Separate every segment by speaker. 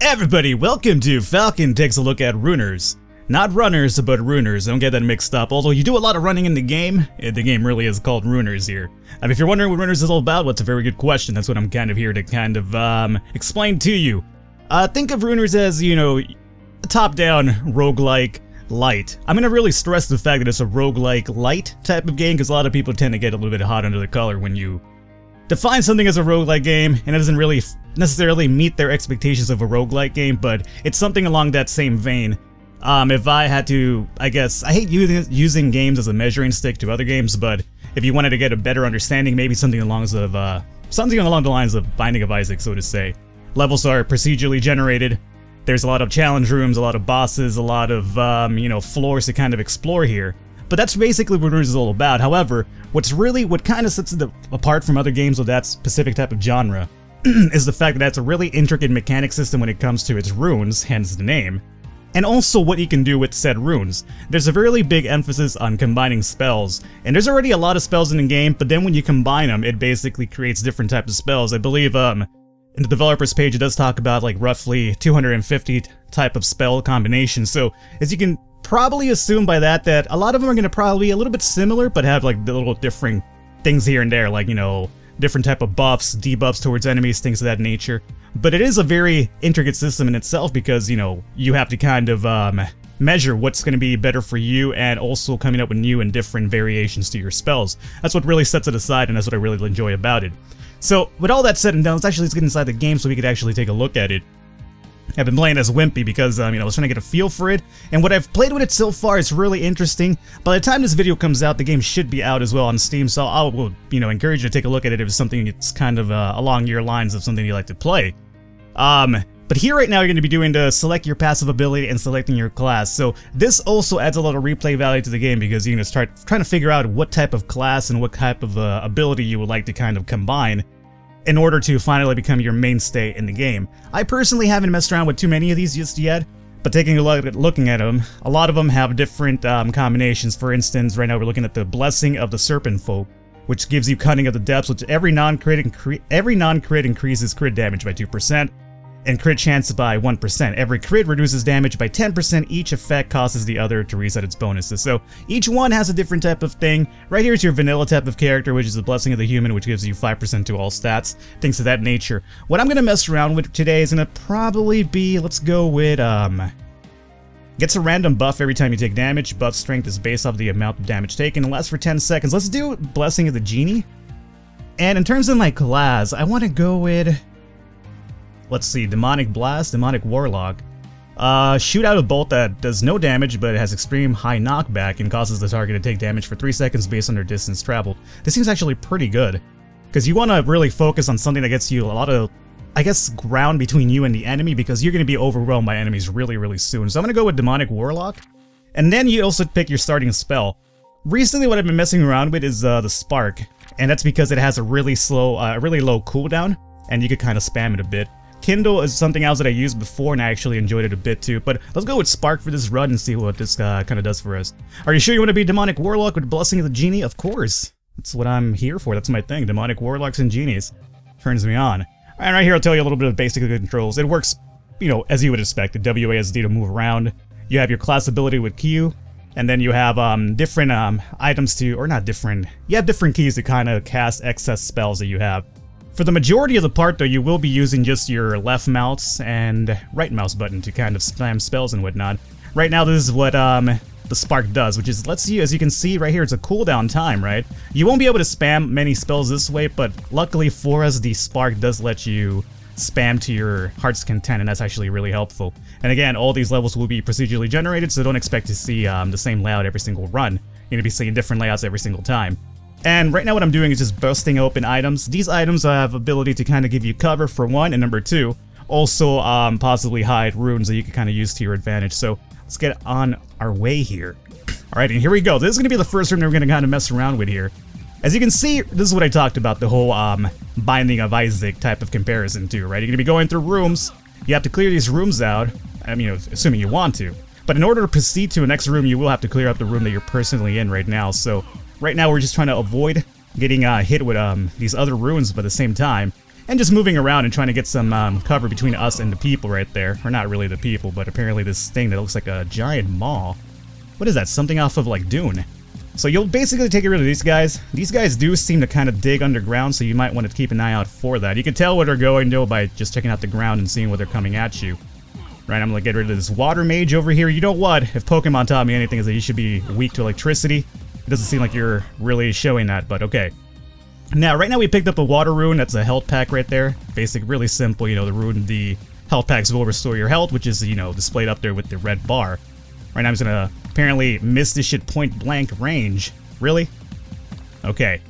Speaker 1: Everybody, welcome to Falcon Takes a Look at Runers. Not runners, but runers. Don't get that mixed up. Although you do a lot of running in the game really is called Runers here. If you're wondering what Runers is all about, well, it's a very good question. That's what I'm kind of here to explain to you. Think of Runers as, you know, a top-down roguelike light. I'm gonna really stress the fact that it's a roguelike light type of game because a lot of people tend to get a little bit hot under the collar when you define something as a roguelike game, and it doesn't really necessarily meet their expectations of a roguelike game, but it's something along that same vein. If I had to, I guess, I hate using games as a measuring stick to other games, but if you wanted to get a better understanding, maybe something along the lines of Binding of Isaac, so to say. Levels are procedurally generated. There's a lot of challenge rooms, a lot of bosses, a lot of, you know, floors to kind of explore here. But that's basically what Runers is all about. However, what kind of sets it apart from other games of that specific type of genre is the fact that it's a really intricate mechanic system when it comes to its runes, hence the name, and also what you can do with said runes. There's a really big emphasis on combining spells, and there's already a lot of spells in the game, but then when you combine them, it basically creates different types of spells. I believe, in the developer's page, it does talk about like roughly 250 type of spell combinations, so as you can probably assume by that a a lot of them are going to probably be a little bit similar, but have like the little different things here and there, like, you know, different type of buffs, debuffs towards enemies, things of that nature. But it is a very intricate system in itself because, you know, you have to kind of measure what's going to be better for you and also coming up with new and different variations to your spells. That's what really sets it aside, and that's what I really enjoy about it. So, with all that said and done, let's get inside the game so we could actually take a look at it. I've been playing as Wimpy because, you know, I was trying to get a feel for it, and what I've played with it so far is really interesting. By the time this video comes out, the game should be out as well on Steam, so I will, you know, encourage you to take a look at it if it's something that's kind of along your lines of something you like to play. But here right now you're going to be doing the select your passive ability and selecting your class, so this also adds a lot of replay value to the game because you're going to start trying to figure out what type of class and what type of ability you would like to kind of combine in order to finally become your mainstay in the game. I personally haven't messed around with too many of these just yet, but taking a look at looking at them, a lot of them have different combinations. For instance, right now we're looking at the Blessing of the Serpent folk, which gives you Cunning of the Depths, which every non-crit increases crit damage by 2%, and crit chance by 1%. Every crit reduces damage by 10%, each effect causes the other to reset its bonuses. So each one has a different type of thing. Right here is your vanilla type of character, which is the Blessing of the Human, which gives you 5% to all stats, things of that nature. What I'm going to mess around with today is going to probably be, let's go with, gets a random buff every time you take damage. Buff strength is based off the amount of damage taken and lasts for 10 seconds. Let's do Blessing of the Genie. And in terms of my class, I want to go with, let's see, Demonic Blast, Demonic Warlock. Shoot out a bolt that does no damage, but it has extreme high knockback and causes the target to take damage for 3 seconds based on their distance traveled. This seems actually pretty good, because you want to really focus on something that gets you a lot of, I guess, ground between you and the enemy, because you're going to be overwhelmed by enemies really, really soon. So I'm going to go with Demonic Warlock, and then you also pick your starting spell. Recently, what I've been messing around with is the Spark, and that's because it has a really low cooldown, and you could kind of spam it a bit. Kindle is something else that I used before, and I actually enjoyed it a bit too, but let's go with Spark for this run and see what this kind of does for us. Are you sure you want to be Demonic Warlock with Blessing of the Genie? Of course. That's what I'm here for. That's my thing. Demonic Warlocks and Genies. Turns me on. And right here I'll tell you a little bit of basic controls. It works, you know, as you would expect. The WASD to move around. You have your class ability with Q, and then you have different items to, or not different, you have different keys to kind of cast excess spells that you have. For the majority of the part, though, you will be using just your left mouse and right mouse button to kind of spam spells and whatnot. Right now, this is what the Spark does, which is, lets you, as you can see right here, it's a cooldown time, right? You won't be able to spam many spells this way, but luckily for us, the Spark does let you spam to your heart's content, and that's actually really helpful. And again, all these levels will be procedurally generated, so don't expect to see the same layout every single run. You're going to be seeing different layouts every single time. And right now what I'm doing is just busting open items. These items have ability to kind of give you cover for one, and number two, also possibly hide runes that you can kind of use to your advantage. So let's get on our way here. Alright, and here we go. This is going to be the first rune we're going to kind of mess around with here. As you can see, this is what I talked about, the whole Binding of Isaac type of comparison too, right? You're going to be going through rooms. You have to clear these rooms out, I mean, assuming you want to. But in order to proceed to the next room, you will have to clear up the room that you're personally in right now. So right now we're just trying to avoid getting hit with these other runes, but at the same time, and just moving around and trying to get some cover between us and the people right there. Or not really the people, but apparently this thing that looks like a giant maw. What is that? Something off of like Dune. So you'll basically take rid of these guys. These guys do seem to kind of dig underground, so you might want to keep an eye out for that. You can tell where they're going though by just checking out the ground and seeing where they're coming at you. Right, I'm gonna get rid of this water mage over here. You know what? If Pokemon taught me anything, is that you should be weak to electricity. It doesn't seem like you're really showing that, but okay. Now, right now we picked up a water rune. That's a health pack right there. Basic, really simple. You know, the health packs will restore your health, which is, you know, displayed up there with the red bar. Right now I'm just gonna apparently miss this shit point blank range. Really? Okay.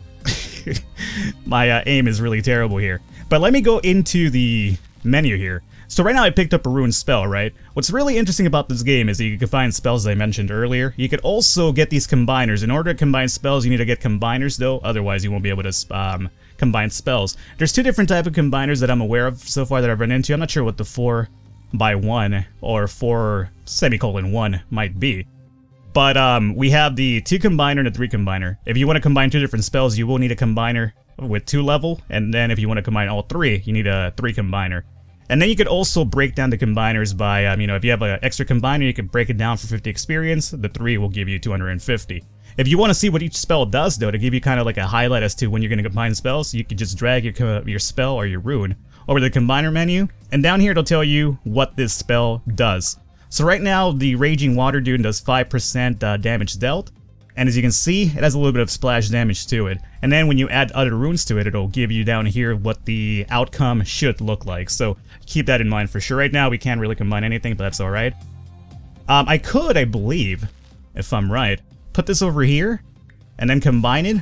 Speaker 1: My aim is really terrible here. But let me go into the menu here. So right now I picked up a rune spell, right? What's really interesting about this game is that you can combine spells, as I mentioned earlier. You could also get these combiners. In order to combine spells, you need to get combiners though, otherwise you won't be able to combine spells. There's two different types of combiners that I'm aware of so far that I've run into. I'm not sure what the 4x1 or 4:1 might be. But we have the 2 combiner and a 3 combiner. If you want to combine 2 different spells, you will need a combiner with 2 level, and then if you want to combine all 3, you need a 3 combiner. And then you could also break down the combiners by, you know, if you have an extra combiner, you can break it down for 50 experience. The 3 will give you 250. If you want to see what each spell does, though, to give you kind of like a highlight as to when you're going to combine spells, you can just drag your spell or your rune over to the combiner menu, and down here it'll tell you what this spell does. So right now, the Raging Water Dune does 5% damage dealt, and as you can see, it has a little bit of splash damage to it. And then when you add other runes to it, it'll give you down here what the outcome should look like. So keep that in mind for sure. Right now, we can't really combine anything, but that's alright. I could, I believe, if I'm right, put this over here, and then combine it.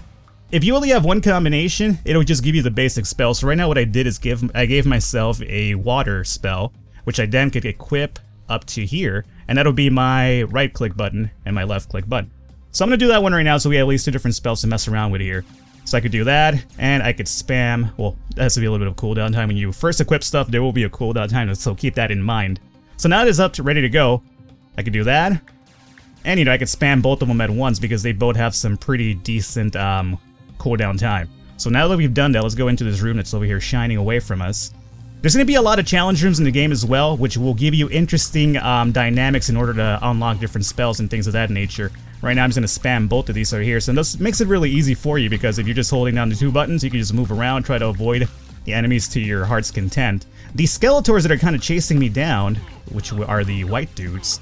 Speaker 1: If you only have one combination, it'll just give you the basic spell. So right now what I did is I gave myself a water spell, which I then could equip up to here, and that'll be my right click button and my left click button. So I'm gonna do that one right now so we have at least 2 different spells to mess around with here. So I could do that, and I could spam, well, that has to be a little bit of cooldown time. When you first equip stuff, there will be a cooldown time, so keep that in mind. So now it is up to ready to go. I could do that, and you know, I could spam both of them at once because they both have some pretty decent cooldown time. So now that we've done that, let's go into this room that's over here shining away from us. There's going to be a lot of challenge rooms in the game as well, which will give you interesting dynamics in order to unlock different spells and things of that nature. Right now I'm just going to spam both of these over here, so this makes it really easy for you because if you're just holding down the 2 buttons, you can just move around, try to avoid the enemies to your heart's content. These Skeletors that are kind of chasing me down, which are the white dudes,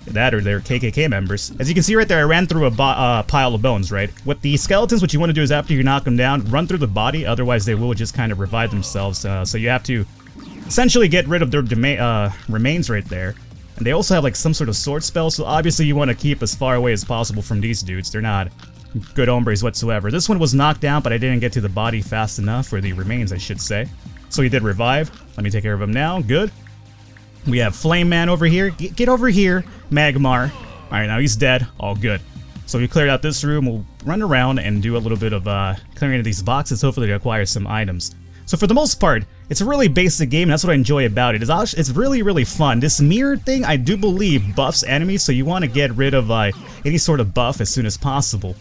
Speaker 1: that or they're KKK members. As you can see right there, I ran through a pile of bones, right? With the skeletons, what you want to do is after you knock them down, run through the body, otherwise they will just kind of revive themselves. So you have to essentially get rid of their remains right there. And they also have like some sort of sword spell, so obviously you want to keep as far away as possible from these dudes. They're not good hombres whatsoever. This one was knocked down, but I didn't get to the body fast enough, or the remains I should say. So he did revive. Let me take care of him now. Good. We have Flame Man over here. Get over here, Magmar. Alright, now he's dead. All good. So we cleared out this room. We'll run around and do a little bit of clearing of these boxes, hopefully to acquire some items. So for the most part, it's a really basic game, and that's what I enjoy about it. It's really, really fun. This mirror thing, I do believe, buffs enemies, so you want to get rid of any sort of buff as soon as possible.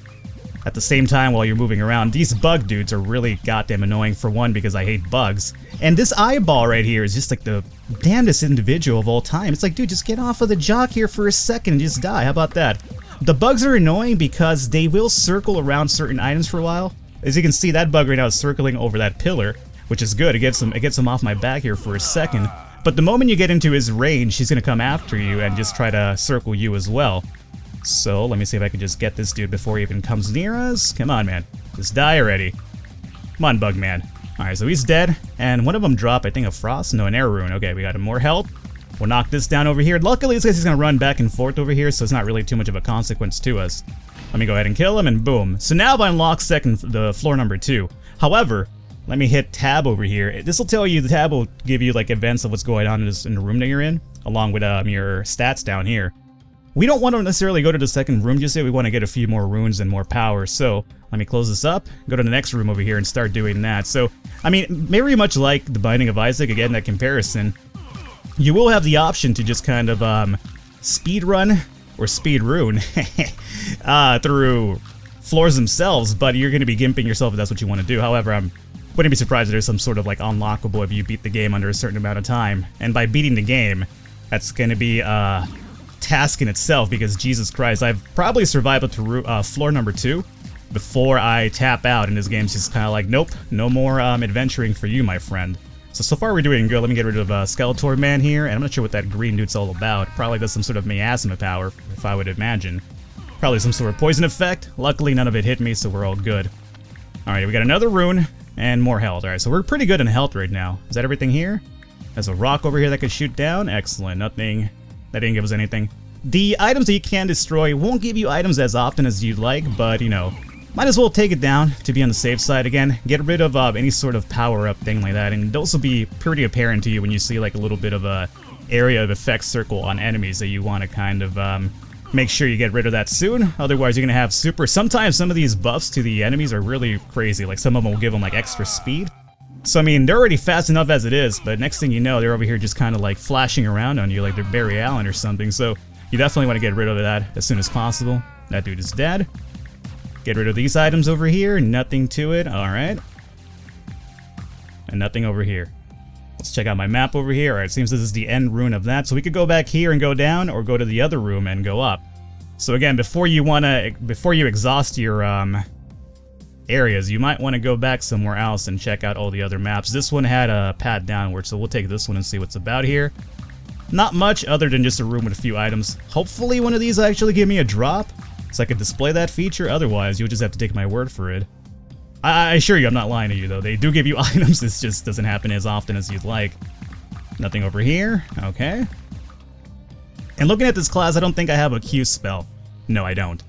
Speaker 1: At the same time, while you're moving around, these bug dudes are really goddamn annoying, for one, because I hate bugs. And this eyeball right here is just like the damnedest individual of all time. It's like, dude, just get off of the jock here for a second and just die. How about that? The bugs are annoying because they will circle around certain items for a while. As you can see, that bug right now is circling over that pillar, which is good. It gets him off my back here for a second. But the moment you get into his range, he's gonna come after you and just try to circle you as well. So let me see if I can just get this dude before he even comes near us. Come on, man. Just die already. Come on, bug man. Alright, so he's dead. And one of them dropped, I think, a frost? No, an air rune. Okay, we got him more health. We'll knock this down over here. Luckily, this guy's gonna run back and forth over here, so it's not really too much of a consequence to us. Let me go ahead and kill him, and boom. So now I've unlocked the floor number 2. However, let me hit tab over here. This will tell you, the tab will give you like events of what's going on in the room that you're in, along with your stats down here. We don't want to necessarily go to the second room just yet. We want to get a few more runes and more power. So let me close this up, go to the next room over here and start doing that. So, I mean, very much like the Binding of Isaac, again, that comparison, you will have the option to just kind of speed run or speed rune through floors themselves, but you're going to be gimping yourself if that's what you want to do. However, I'm wouldn't be surprised if there's some sort of like unlockable if you beat the game under a certain amount of time. And by beating the game, that's going to be a task in itself, because Jesus Christ, I've probably survived up to floor number 2 before I tap out, and this game's just kind of like, nope, no more adventuring for you, my friend. So far we're doing good. Let me get rid of Skeletor Man here, and I'm not sure what that green dude's all about. Probably does some sort of miasma power, if I would imagine. Probably some sort of poison effect. Luckily none of it hit me, so we're all good. Alright, we got another rune, and more health. Alright, so we're pretty good in health right now. Is that everything here? There's a rock over here that could shoot down. Excellent. Nothing. That didn't give us anything. The items that you can destroy won't give you items as often as you'd like, but, you know, might as well take it down to be on the safe side again. Get rid of any sort of power-up thing like that, and those will be pretty apparent to you when you see like a little bit of a area of effect circle on enemies that you want to kind of make sure you get rid of that soon. Otherwise, you're gonna have super. Sometimes some of these buffs to the enemies are really crazy. Like some of them will give them like extra speed. So I mean, they're already fast enough as it is, but next thing you know, they're over here just kind of like flashing around on you like they're Barry Allen or something. So you definitely want to get rid of that as soon as possible. That dude is dead. Get rid of these items over here. Nothing to it. All right. And nothing over here. Let's check out my map over here. All right, it seems this is the end rune of that. So we could go back here and go down, or go to the other room and go up. So again, before you exhaust your areas, you might want to go back somewhere else and check out all the other maps. This one had a path downward, so we'll take this one and see what's about here. Not much other than just a room with a few items. Hopefully one of these will actually give me a drop, so I can display that feature. Otherwise, you'll just have to take my word for it. I assure you, I'm not lying to you though. They do give you items, this just doesn't happen as often as you'd like. Nothing over here. Okay. And looking at this class, I don't think I have a Q spell. No, I don't.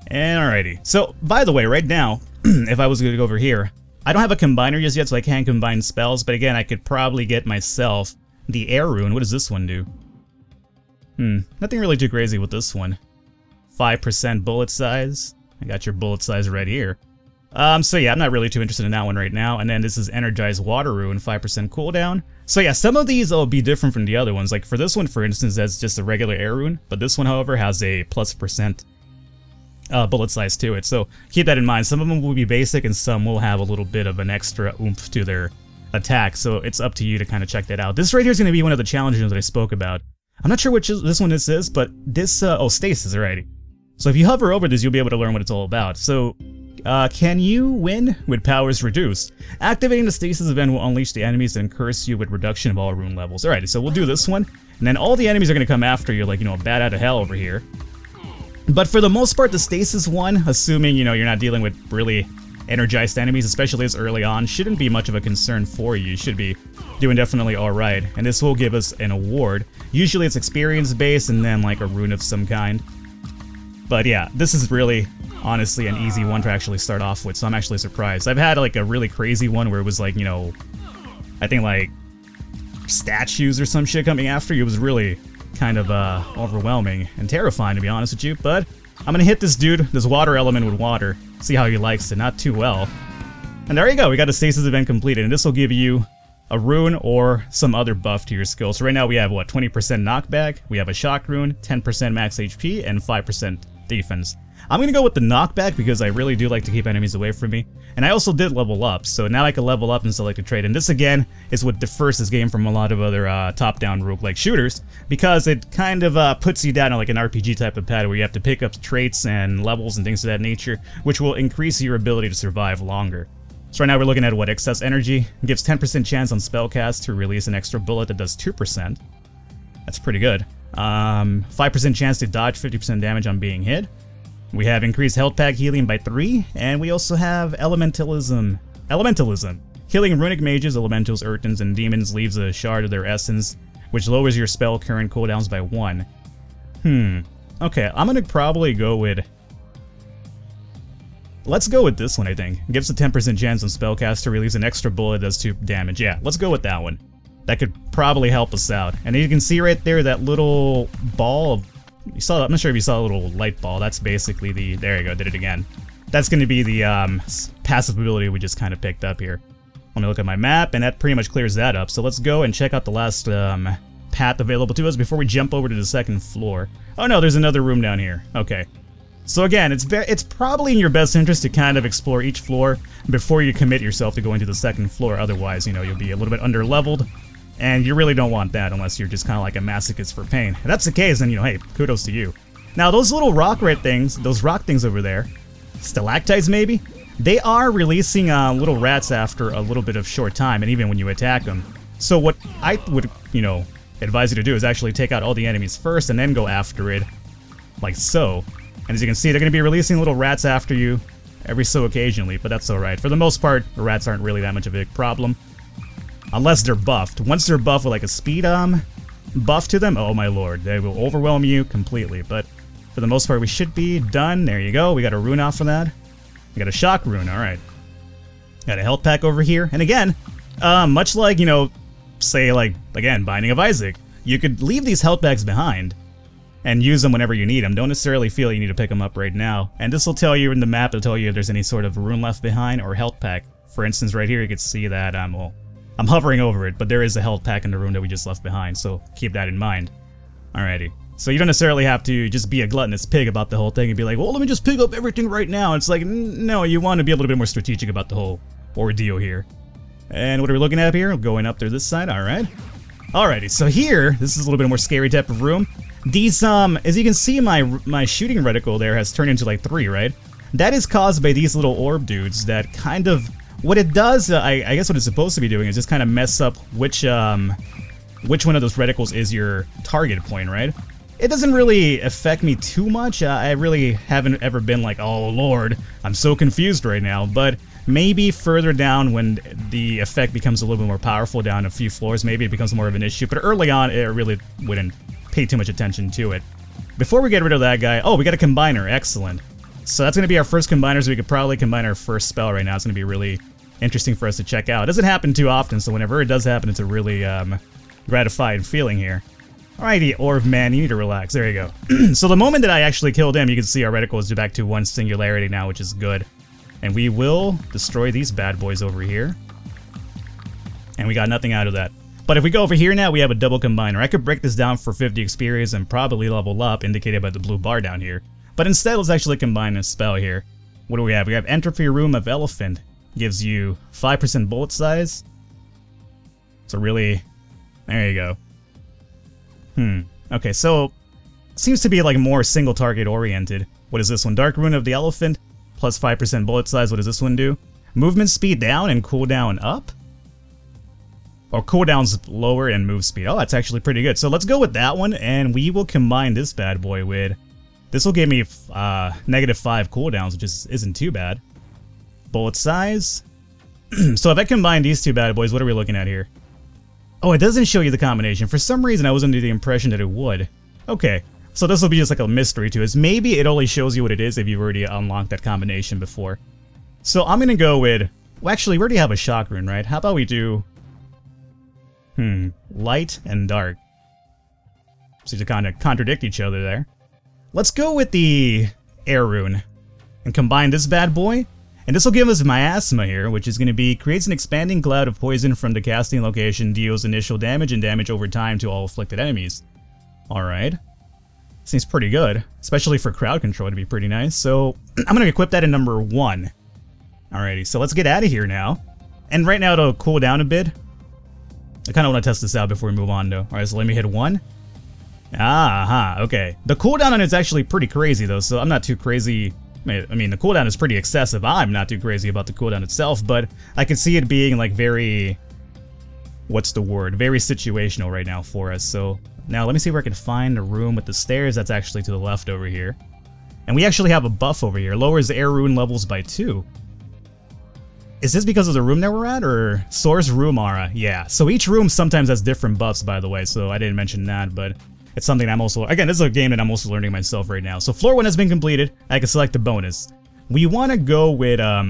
Speaker 1: And alrighty. So, by the way, right now, if I was going to go over here, I don't have a combiner just yet, so I can't combine spells, but again, I could probably get myself the air rune. What does this one do? Nothing really too crazy with this one. 5% bullet size. I got your bullet size right here. So yeah, I'm not really too interested in that one right now. And then this is Energized Water Rune, 5% cooldown. So yeah, some of these will be different from the other ones. Like for this one, for instance, that's just a regular air rune. But this one, however, has a +% bullet size to it. So keep that in mind. Some of them will be basic and some will have a little bit of an extra oomph to their attack. So it's up to you to kind of check that out. This right here is going to be one of the challenges that I spoke about. I'm not sure which this one is, but this, oh, stasis, alrighty. So if you hover over this, you'll be able to learn what it's all about. So, can you win with powers reduced? Activating the stasis event will unleash the enemies and curse you with reduction of all rune levels. Alright, so we'll do this one, and then all the enemies are going to come after you like, you know, a bat out of hell over here. But for the most part, the stasis one, assuming, you know, you're not dealing with really energized enemies, especially as early on, shouldn't be much of a concern for you. You should be doing definitely alright. And this will give us an award. Usually it's experience based and then like a rune of some kind. But yeah, this is really, honestly, an easy one to actually start off with, so I'm actually surprised. I've had like a really crazy one where it was like, you know, I think like statues or some shit coming after you. It was really kind of overwhelming and terrifying, to be honest with you. But I'm gonna hit this dude, this water element with water, see how he likes it. Not too well. And there you go, we got a stasis event completed, and this will give you a rune or some other buff to your skill. So right now we have, what, 20% knockback, we have a shock rune, 10% max HP, and 5% defense. I'm gonna go with the knockback because I really do like to keep enemies away from me. And I also did level up, so now I can level up and select a trait. And this again is what differs this game from a lot of other top-down roguelike shooters, because it kind of puts you down on like an RPG type of pattern where you have to pick up traits and levels and things of that nature, which will increase your ability to survive longer. So right now we're looking at what, excess energy. It gives 10% chance on spellcast to release an extra bullet that does 2%. That's pretty good. 5% chance to dodge 50% damage on being hit. We have increased health pack healing by 3, and we also have elementalism. Healing runic mages, elementals, urtons, and demons leaves a shard of their essence, which lowers your spell current cooldowns by 1. Okay, I'm gonna probably go with... Let's go with this one, I think. It gives a 10% chance on spellcast to release an extra bullet that does 2 damage. Yeah, let's go with that one. That could probably help us out. And you can see right there that little ball of... You saw, I'm not sure if you saw a little light ball. That's basically the... There you go, did it again. That's going to be the passive ability we just kind of picked up here. Let me look at my map, and that pretty much clears that up. So let's go and check out the last path available to us before we jump over to the second floor. Oh no, there's another room down here. Okay. So again, it's probably in your best interest to kind of explore each floor before you commit yourself to going to the second floor. Otherwise, you know, you'll be a little bit under-leveled, and you really don't want that unless you're just kind of like a masochist for pain. If that's the case, then, you know, hey, kudos to you. Now, those little rock red things, those rock things over there, stalactites maybe, they are releasing little rats after a little bit of short time, and even when you attack them. So what I would, you know, advise you to do is actually take out all the enemies first and then go after it, like so. And as you can see, they're going to be releasing little rats after you every so occasionally, but that's alright. For the most part, the rats aren't really that much of a problem. Unless they're buffed. Once they're buffed with like a speed buff to them, oh my lord, they will overwhelm you completely. But for the most part, we should be done. There you go. We got a rune off for that. We got a shock rune, alright. Got a health pack over here. And again, much like, you know, say like, again, Binding of Isaac, you could leave these health packs behind and use them whenever you need them. Don't necessarily feel you need to pick them up right now. And this will tell you in the map, it'll tell you if there's any sort of rune left behind or health pack. For instance, right here, you can see that, well, I'm hovering over it, but there is a health pack in the room that we just left behind, so keep that in mind. Alrighty. So you don't necessarily have to just be a gluttonous pig about the whole thing and be like, well, let me just pick up everything right now. It's like, no, you want to be a little bit more strategic about the whole ordeal here. And what are we looking at here? Going up through this side, alright. Alrighty, so here, this is a little bit more scary type of room. These, as you can see, my shooting reticle there has turned into like 3, right? That is caused by these little orb dudes that kind of, what it does, I guess what it's supposed to be doing is just kind of mess up which one of those reticles is your target point, right? It doesn't really affect me too much. I really haven't ever been like, oh lord, I'm so confused right now, but maybe further down when the effect becomes a little bit more powerful down a few floors, maybe it becomes more of an issue, but early on, it really wouldn't pay too much attention to it. Before we get rid of that guy, oh, we got a combiner, excellent. So that's going to be our first combiner, so we could probably combine our first spell right now. It's going to be really interesting for us to check out. It doesn't happen too often, so whenever it does happen, it's a really gratifying feeling here. Alrighty, Orb Man, you need to relax. There you go. So the moment that I actually killed him, you can see our reticle is back to 1 singularity now, which is good. And we will destroy these bad boys over here. And we got nothing out of that. But if we go over here now, we have a double combiner. I could break this down for 50 experience and probably level up, indicated by the blue bar down here. But instead, let's actually combine a spell here. What do we have? We have Entropy Room of Elephant. Gives you 5% bullet size. So really, there you go. Okay, so seems to be like more single target oriented. What is this one? Dark Rune of the Elephant, plus 5% bullet size. What does this one do? Movement speed down and cooldown up? Or cooldowns lower and move speed. Oh, that's actually pretty good. So let's go with that one, and we will combine this bad boy with... This will give me -5 cooldowns, which isn't too bad. Bullet size. So if I combine these two bad boys, what are we looking at here? Oh, it doesn't show you the combination. For some reason, I was under the impression that it would. Okay, so this will be just like a mystery to us. Maybe it only shows you what it is if you've already unlocked that combination before. So I'm gonna go with... Well, actually, we already have a shock rune, right? How about we do... light and dark. So to kind of contradict each other there. Let's go with the air rune and combine this bad boy. And this will give us miasma here, which is going to be creates an expanding cloud of poison from the casting location, deals initial damage and damage over time to all afflicted enemies. Alright. Seems pretty good, especially for crowd control, it'd be pretty nice. So I'm going to equip that in number 1. Alrighty, so let's get out of here now. And right now it'll cool down a bit. I kind of want to test this out before we move on though. Alright, so let me hit 1. Okay. The cooldown on it's actually pretty crazy though, so I'm not too crazy. I mean, the cooldown is pretty excessive. I'm not too crazy about the cooldown itself, but I can see it being like very... What's the word? Very situational right now for us. So now let me see where I can find a room with the stairs that's actually to the left over here. And we actually have a buff over here. Lowers the air rune levels by 2. Is this because of the room that we're at, or Source Room Aura? Yeah, so each room sometimes has different buffs, by the way, so I didn't mention that, but it's something I'm also... Again, this is a game that I'm also learning myself right now. So floor 1 has been completed. I can select the bonus. We want to go with, I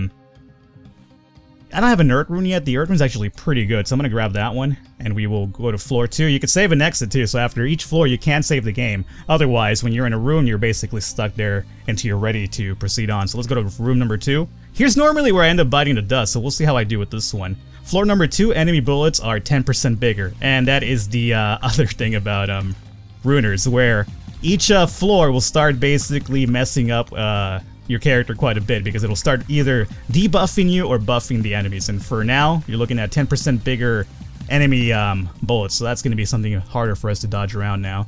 Speaker 1: don't have an Earth Rune yet. The Earth Rune's actually pretty good, so I'm going to grab that one, and we will go to floor 2. You can save an exit, too, so after each floor, you can save the game. Otherwise, when you're in a room, you're basically stuck there until you're ready to proceed on. So let's go to room number 2. Here's normally where I end up biting the dust, so we'll see how I do with this one. Floor number 2, enemy bullets are 10% bigger, and that is the other thing about Runers, where each floor will start basically messing up your character quite a bit, because it'll start either debuffing you or buffing the enemies. And for now, you're looking at 10% bigger enemy bullets, so that's going to be something harder for us to dodge around now.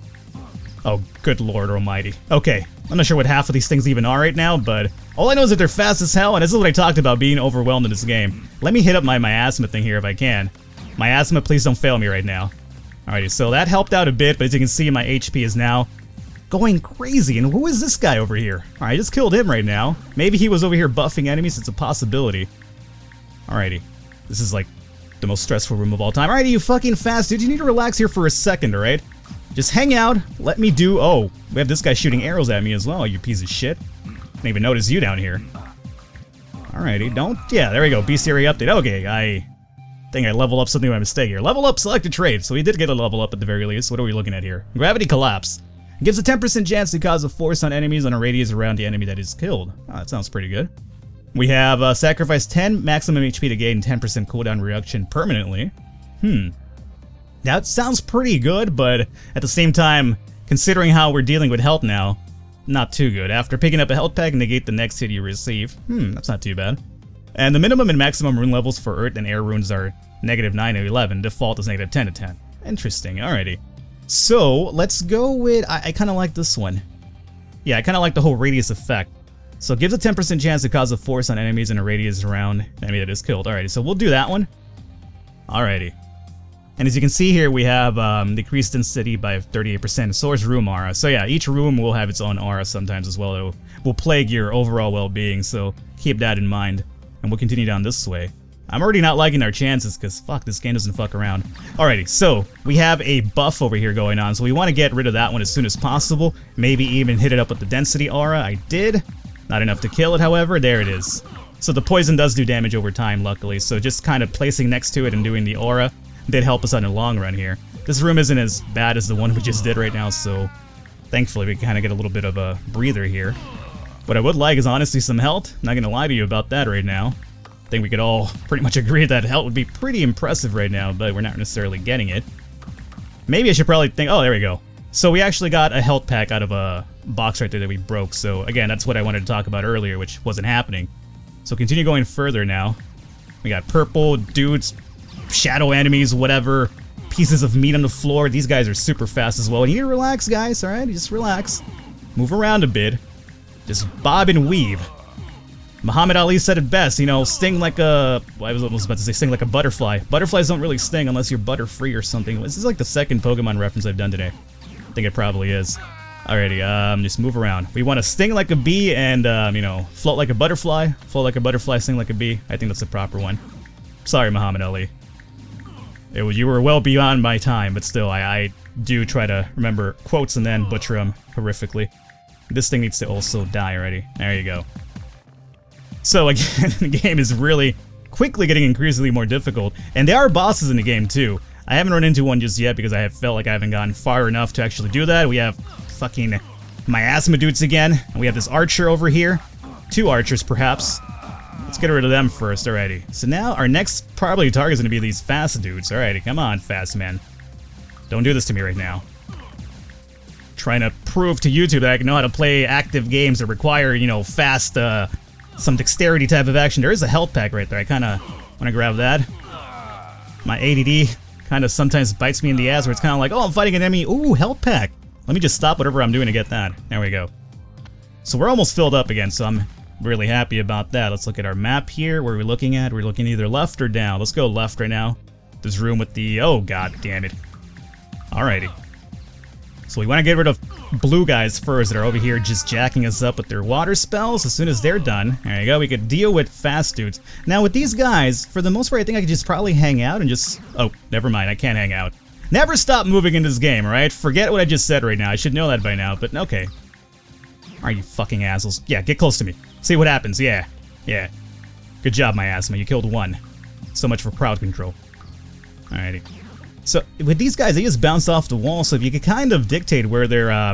Speaker 1: Oh, good lord almighty. Okay, I'm not sure what half of these things even are right now, but all I know is that they're fast as hell, and this is what I talked about being overwhelmed in this game. Let me hit up my miasma thing here if I can. Miasma, please don't fail me right now. Alrighty, so that helped out a bit, but as you can see, my HP is now going crazy. And who is this guy over here? Alright, I just killed him right now. Maybe he was over here buffing enemies, it's a possibility. Alrighty, this is like the most stressful room of all time. Alrighty, you fucking fast dude, you need to relax here for a second, alright? Just hang out, let me do... Oh, we have this guy shooting arrows at me as well, you piece of shit. Didn't even notice you down here. Alrighty, don't... Yeah, there we go, beast area update. Okay, I think I leveled up something by mistake here. Level up, select a trait. So we did get a level up at the very least. What are we looking at here? Gravity collapse. It gives a 10% chance to cause a force on enemies on a radius around the enemy that is killed. Oh, that sounds pretty good. We have sacrifice 10 maximum HP to gain 10% cooldown reduction permanently. That sounds pretty good, but at the same time, considering how we're dealing with health now, not too good. After picking up a health pack, negate the next hit you receive. That's not too bad. And the minimum and maximum rune levels for earth and air runes are -9 to 11. Default is -10 to 10. Interesting, alrighty. So, let's go with... I kind of like this one. Yeah, I kind of like the whole radius effect. So it gives a 10% chance to cause a force on enemies in a radius around the enemy that is killed. Alrighty, so we'll do that one. Alrighty. And as you can see here, we have decreased density by 38%. Source room aura. So yeah, each room will have its own aura sometimes as well. It will plague your overall well-being, so keep that in mind. And we'll continue down this way. I'm already not liking our chances because fuck, this game doesn't fuck around. Alrighty, so we have a buff over here going on, so we want to get rid of that one as soon as possible. Maybe even hit it up with the density aura. I did. Not enough to kill it, however. There it is. So the poison does do damage over time, luckily. So just kind of placing next to it and doing the aura did help us on the long run here. This room isn't as bad as the one we just did right now, so thankfully we kind of get a little bit of a breather here. What I would like is honestly some health. Not gonna lie to you about that right now. I think we could all pretty much agree that health would be pretty impressive right now, but we're not necessarily getting it. Maybe I should probably think... Oh, there we go. So we actually got a health pack out of a box right there that we broke. So again, that's what I wanted to talk about earlier, which wasn't happening. So continue going further now. We got purple dudes, shadow enemies, whatever, pieces of meat on the floor. These guys are super fast as well. You need to relax, guys, alright? Just relax. Move around a bit. Just bob and weave. Muhammad Ali said it best, you know, sting like a... Well, I was almost about to say sting like a butterfly. Butterflies don't really sting unless you're butter-free or something. This is like the second Pokemon reference I've done today. I think it probably is. Alrighty, just move around. We want to sting like a bee and, you know, float like a butterfly. Float like a butterfly, sting like a bee. I think that's the proper one. Sorry, Muhammad Ali. You were well beyond my time, but still, I do try to remember quotes and then butcher them horrifically. This thing needs to also die already. There you go. So again, the game is really quickly getting increasingly more difficult, and there are bosses in the game too. I haven't run into one just yet because I have felt like I haven't gotten far enough to actually do that. We have fucking miasma dudes again, and we have this archer over here. 2 archers perhaps. Let's get rid of them first, alrighty. So now our next probably target is going to be these fast dudes. Alrighty, come on, fast man. Don't do this to me right now. Trying to prove to YouTube that I can know how to play active games that require, you know, fast, some dexterity type of action. There is a health pack right there. I kind of want to grab that. My ADD kind of sometimes bites me in the ass where it's kind of like, oh, I'm fighting an enemy. Ooh, health pack. Let me just stop whatever I'm doing to get that. There we go. So we're almost filled up again, so I'm really happy about that. Let's look at our map here. Where are we looking at? We're looking either left or down. Let's go left right now. This room with the... Oh, god damn it. Alrighty. So we want to get rid of blue guys first that are over here just jacking us up with their water spells. As soon as they're done, there you go, we could deal with fast dudes. Now with these guys, for the most part, I think I could just probably hang out and just... Oh, never mind, I can't hang out. Never stop moving in this game, alright? Forget what I just said right now. I should know that by now, but okay. Are you fucking assholes? Yeah, get close to me. See what happens, yeah. Yeah. Good job, miasma, you killed 1. So much for crowd control. Alrighty. So, with these guys, they just bounce off the wall, so if you could kind of dictate where they're,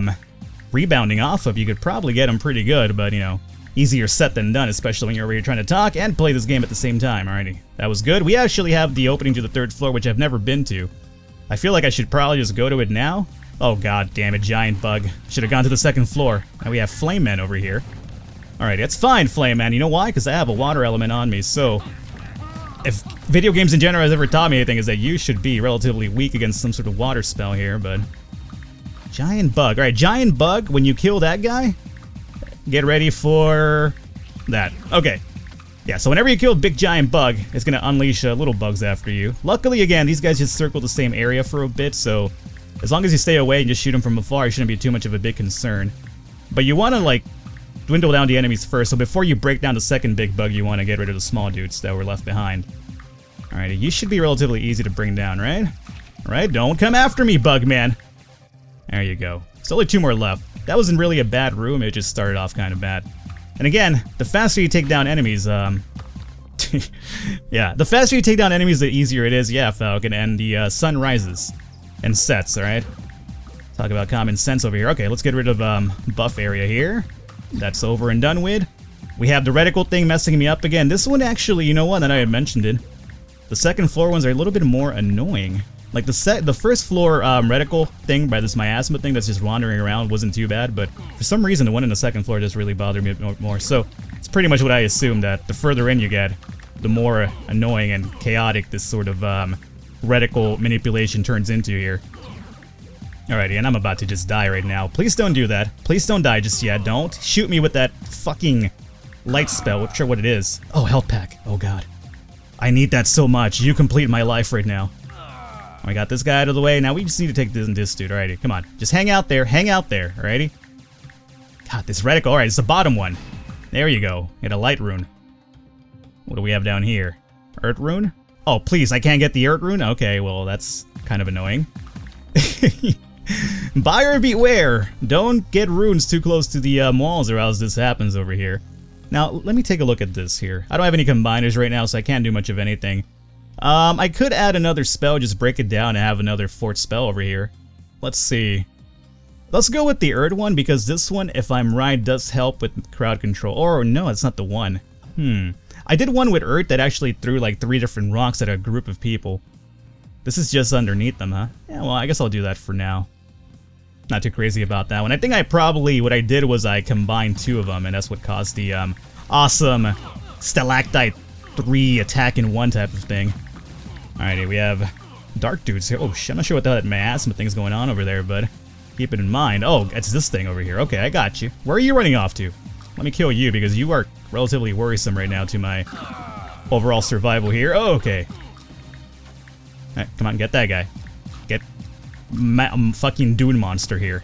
Speaker 1: rebounding off of, you could probably get them pretty good, but, you know, easier said than done, especially when you're over here trying to talk and play this game at the same time, alrighty. That was good. We actually have the opening to the 3rd floor, which I've never been to. I feel like I should probably just go to it now. Oh god damn it, giant bug. Should have gone to the second floor. Now we have Flame Man over here. Alright, it's fine, Flame Man. You know why? Because I have a water element on me, so... If video games in general has ever taught me anything, is that you should be relatively weak against some sort of water spell here, but... Giant bug. Alright, giant bug, when you kill that guy, get ready for... that. Okay. Yeah, so whenever you kill a big giant bug, it's gonna unleash little bugs after you. Luckily, again, these guys just circle the same area for a bit, so... As long as you stay away and just shoot them from afar, it shouldn't be too much of a big concern. But you want to, like, dwindle down the enemies first, so before you break down the second big bug, you want to get rid of the small dudes that were left behind. Alright, you should be relatively easy to bring down, right? Alright, don't come after me, Bugman! There you go. There's only 2 more left. That wasn't really a bad room, it just started off kind of bad. And again, the faster you take down enemies, yeah, the faster you take down enemies, the easier it is, yeah, Falcon, and the sun rises. And sets, alright? Talk about common sense over here. Okay, let's get rid of buff area here. That's over and done with. We have the reticle thing messing me up again. This one actually, you know what, that I had mentioned it. The second floor ones are a little bit more annoying. Like the first floor reticle thing by this miasma thing that's just wandering around wasn't too bad, but for some reason the one in the second floor just really bothered me more. So it's pretty much what I assumed, that the further in you get, the more annoying and chaotic this sort of reticle manipulation turns into here. Alrighty, and I'm about to just die right now. Please don't do that. Please don't die just yet. Don't shoot me with that fucking light spell. Not sure what it is. Oh, health pack. Oh god. I need that so much. You complete my life right now. I got this guy out of the way. Now we just need to take this dude. Alrighty, come on. Just hang out there. Hang out there. Alrighty. God, this reticle. Alright, it's the bottom one. There you go. Get a light rune. What do we have down here? Earth rune? Oh, please, I can't get the Earth rune? Okay, well, that's kind of annoying. Buyer beware! Don't get runes too close to the walls or else this happens over here. Now, let me take a look at this here. I don't have any combiners right now, so I can't do much of anything. I could add another spell, just break it down and have another 4th spell over here. Let's see. Let's go with the Earth one, because this one, if I'm right, does help with crowd control. Or, no, it's not the one. I did one with Earth that actually threw like 3 different rocks at a group of people. This is just underneath them, huh? Yeah, well, I guess I'll do that for now. Not too crazy about that one. I think what I did was I combined 2 of them, and that's what caused the awesome stalactite 3 attack in 1 type of thing. Alrighty, we have dark dudes here. Oh shit, I'm not sure what the hell that miasma thing's going on over there, but keep it in mind. Oh, it's this thing over here. Okay, I got you. Where are you running off to? Let me kill you, because you are relatively worrisome right now to my overall survival here. Oh, okay. Alright, come on, get that guy. Get fucking Dune Monster here.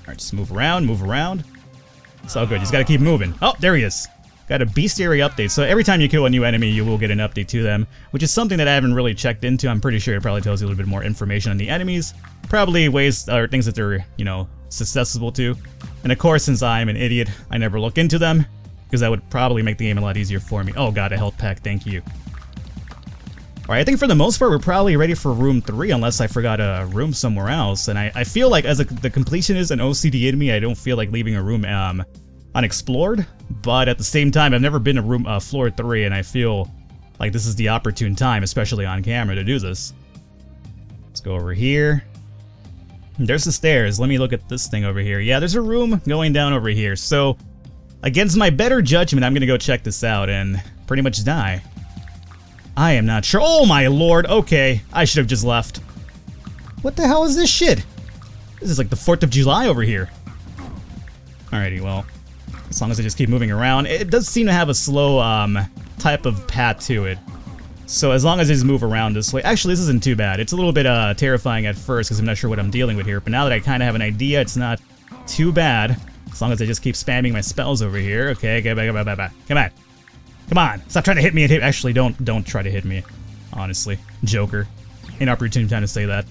Speaker 1: Alright, just move around, move around. It's all good, just gotta keep moving. Oh, there he is. Got a bestiary update, so every time you kill a new enemy, you will get an update to them, which is something that I haven't really checked into. I'm pretty sure it probably tells you a little bit more information on the enemies. Probably ways, or things that they're, you know, susceptible to. And of course, since I'm an idiot, I never look into them, because that would probably make the game a lot easier for me. Oh god, a health pack, thank you. Alright, I think for the most part, we're probably ready for room 3, unless I forgot a room somewhere else. And I feel like, as the completionist and OCD in me, I don't feel like leaving a room unexplored. But at the same time, I've never been to room floor 3, and I feel like this is the opportune time, especially on camera, to do this. Let's go over here. There's the stairs. Let me look at this thing over here. Yeah, there's a room going down over here. So, against my better judgment, I'm gonna go check this out and pretty much die. I am not sure. Oh my lord, okay. I should have just left. What the hell is this shit? This is like the 4th of July over here. Alrighty, well, as long as I just keep moving around. It does seem to have a slow type of path to it. So as long as I just move around this way. Actually, this isn't too bad. It's a little bit terrifying at first because I'm not sure what I'm dealing with here. But now that I kind of have an idea, it's not too bad. As long as I just keep spamming my spells over here. Okay, come on. Come on, stop trying to hit me. Actually, don't try to hit me. Honestly, Joker. Inopportune time to say that.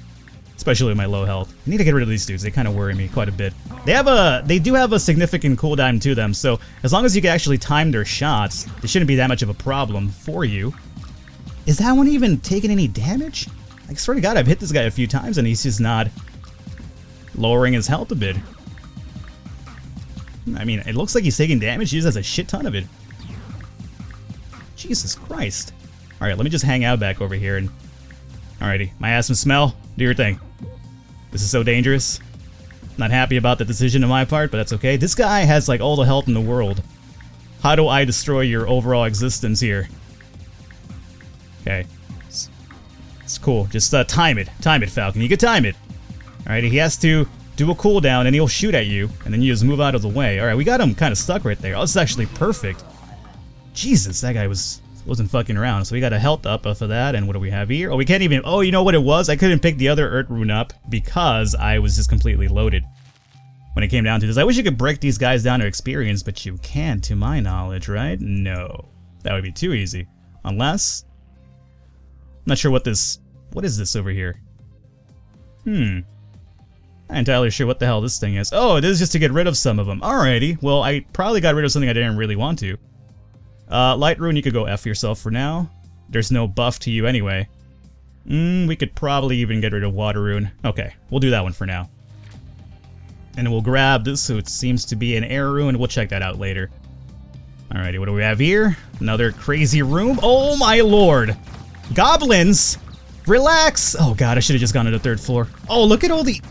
Speaker 1: Especially with my low health. I need to get rid of these dudes. They kind of worry me quite a bit. They do have a significant cooldown to them. So as long as you can actually time their shots, it shouldn't be that much of a problem for you. Is that one even taking any damage? I swear to God, I've hit this guy a few times and he's just not lowering his health a bit. I mean, it looks like he's taking damage. He just has a shit ton of it. Jesus Christ. Alright, let me just hang out back over here and... Alrighty, my ass and smell, do your thing. This is so dangerous. Not happy about the decision on my part, but that's okay. This guy has like all the health in the world. How do I destroy your overall existence here? Okay. It's cool. Just time it. Time it, Falcon. You can time it. Alright, he has to do a cooldown and he'll shoot at you, and then you just move out of the way. Alright, we got him kind of stuck right there. Oh, this is actually perfect. Jesus, that guy wasn't fucking around. So we got a health up off of that, and what do we have here? Oh, we can't even... Oh, you know what it was? I couldn't pick the other Earth rune up because I was just completely loaded when it came down to this. I wish you could break these guys down to experience, but you can't, to my knowledge, right? No. That would be too easy. Unless... I'm not sure what this... What is this over here? I'm not entirely sure what the hell this thing is. Oh, this is just to get rid of some of them. Alrighty. Well, I probably got rid of something I didn't really want to. Light rune, you could go F yourself for now. There's no buff to you anyway. We could probably even get rid of water rune. Okay, we'll do that one for now. And then we'll grab this, so it seems to be an air rune. We'll check that out later. Alrighty, what do we have here? Another crazy room. Oh my lord! Goblins! Relax! Oh god, I should have just gone to the 3rd floor. Oh, look at all the...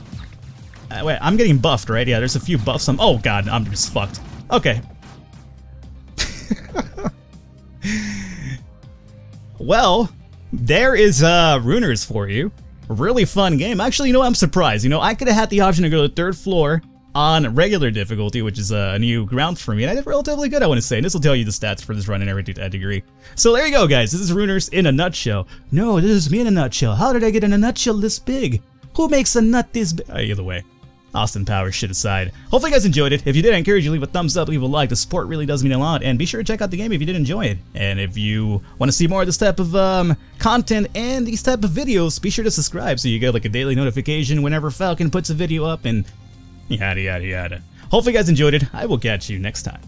Speaker 1: wait, I'm getting buffed, right? Yeah, there's a few buffs. Oh god, I'm just fucked. Okay. Well, there is Runers for you. A really fun game. Actually, you know what? I'm surprised. You know, I could have had the option to go to the 3rd floor on regular difficulty, which is a new ground for me, and I did relatively good, I want to say. And this will tell you the stats for this run and every degree. So there you go, guys. This is Runers in a nutshell. No, this is me in a nutshell. How did I get in a nutshell this big? Who makes a nut this big? Either way. Austin Powers shit aside. Hopefully you guys enjoyed it. If you did, I encourage you to leave a thumbs up, leave a like. The support really does mean a lot. And be sure to check out the game if you did enjoy it. And if you want to see more of this type of content and these type of videos, be sure to subscribe so you get like a daily notification whenever Falcon puts a video up and yada yada yada. Hopefully you guys enjoyed it. I will catch you next time.